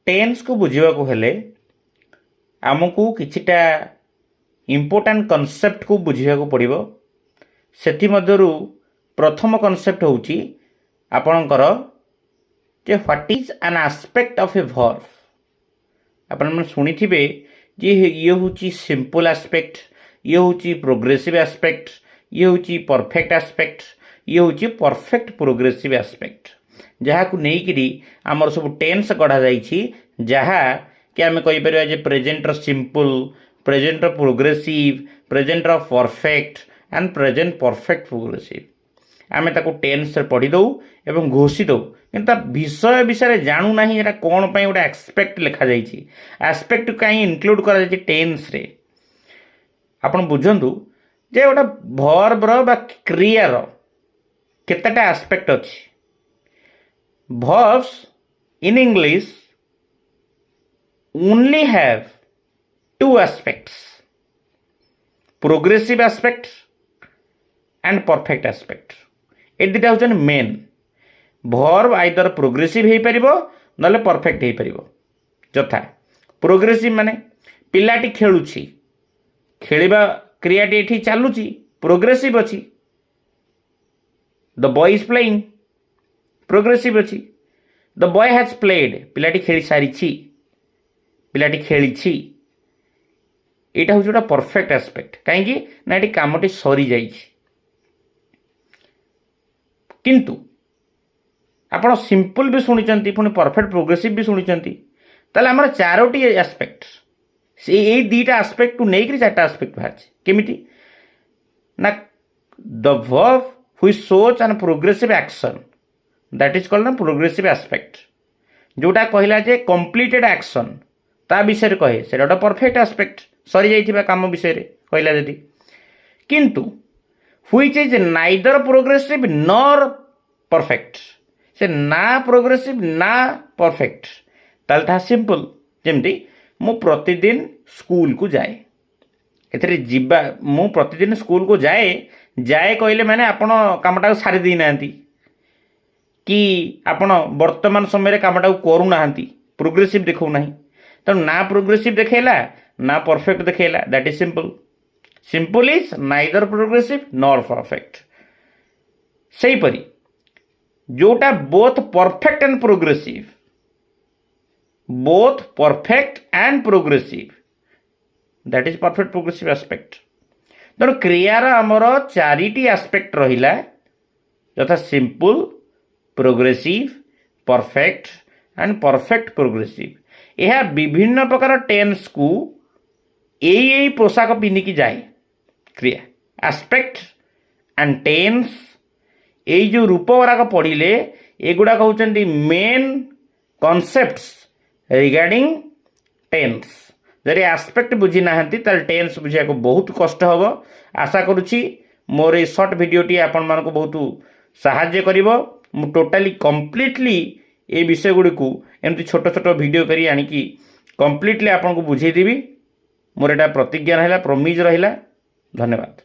Tense को बुझाक हेले आमको किछिटा इम्पोर्टाट कनसेप्ट को बुझाक पड़ो से प्रथम कनसेप्ट होची आपणकर जे what is an aspect of a verb आपण मन सुनी थिबे जे ये होची सिंपल एस्पेक्ट ये होची प्रोग्रेसिव एस्पेक्ट ये होची परफेक्ट एस्पेक्ट ये होची परफेक्ट प्रोग्रेसिव एस्पेक्ट जहाँ को लेकिन आमर सब टेन्स गढ़ा जाइछि जहाँ कि आम कहीपर जे presenter simple presenter progressive presenter perfect and present perfect progressive आम ताको टेन्स पढ़ी दौ एवं घोषी दौ कि विषय विषय जानू ना ये कौन पर गोटे एस्पेक्ट लिखा जाइए एस्पेक्ट कहीं इनक्लूड कर टेन्स रे आपण बुझंतु जे गोटे भर्बर बा क्रियार केतेटा एस्पेक्ट अच्छी verbs in English only have two aspects progressive aspect and perfect aspect ए दुटा होचन मेन verb आइदर प्रोग्रेसिव हो पारिबो नले परफेक्ट हो पारिबो जथा प्रोग्रेसिव माने पिलाटी खेलुछि खेलिबा क्रियाटी एठी चालुछि प्रोग्रेसिव अछि the boy is playing progressive अच्छी द बॉय हैज प्लेड पिलाटी खेली सारी पिलाटी खेली यहाँ हूँ गोटा परफेक्ट एस्पेक्ट कहीं ना ये कमटी सरी जाइए किंतु आपण सिंपल भी शुणी पुणी परफेक्ट प्रोग्रेसिव भी शुणी ताले आमर चारोटी एस्पेक्ट से यही दुईटा एस्पेक्ट नहीं चार्टा एस्पेक्ट बाहर केमिटी ना the verb which shows N progressive action that is called progressive aspect जोटा कहला जे कंप्लीटेड एक्शन ता विषय कहे से गोटे परफेक्ट एस्पेक्ट सरी जाइथिबा काम विषय कहला जदि किंतु which is neither progressive nor perfect से ना प्रोग्रेसिव ना परफेक्ट ताल था सिंपल जेमती मु प्रतिदिन स्कूल को जाए एथरे जिबा मु प्रतिदिन स्कूल को जाए जाए कहले माने आपण कामटा सारी दी नांती कि आपण वर्तमान समय कामटा करूना प्रोग्रेसिव देखो ना तो ना प्रोग्रेसिव देखेला ना परफेक्ट देखेला that is simple simple is neither progressive nor perfect से परी जोटा both perfect and progressive both perfect and progressive that is perfect progressive aspect तेणु क्रियार आमर चारिटी एस्पेक्ट रहिला यथा simple progressive perfect and perfect progressive यह विभिन्न प्रकार टेन्स को यही पोशाक पिंधिकी जाए क्रिया एस्पेक्ट एंड टेन्स यही जो रूप गुराक पढ़ले एगुड़ाक होचंदी मेन कॉन्सेप्ट्स रिगार्डिंग टेन्स जदि एस्पेक्ट बुझी ना टेन्स बुझा को बहुत कष्ट हम आशा करुच्ची मोर ये सर्ट भिडियोटी आपण मानक बहुत साहाय्य करिवो मु टोटाली कंप्लीटली ये विषय गुड़ी को एमती छोट छोट वीडियो करी आनिकी कंप्लीटली आपन को बुझेदेवी मोर एटा प्रतिज्ञा रहा प्रमिज रहा धन्यवाद।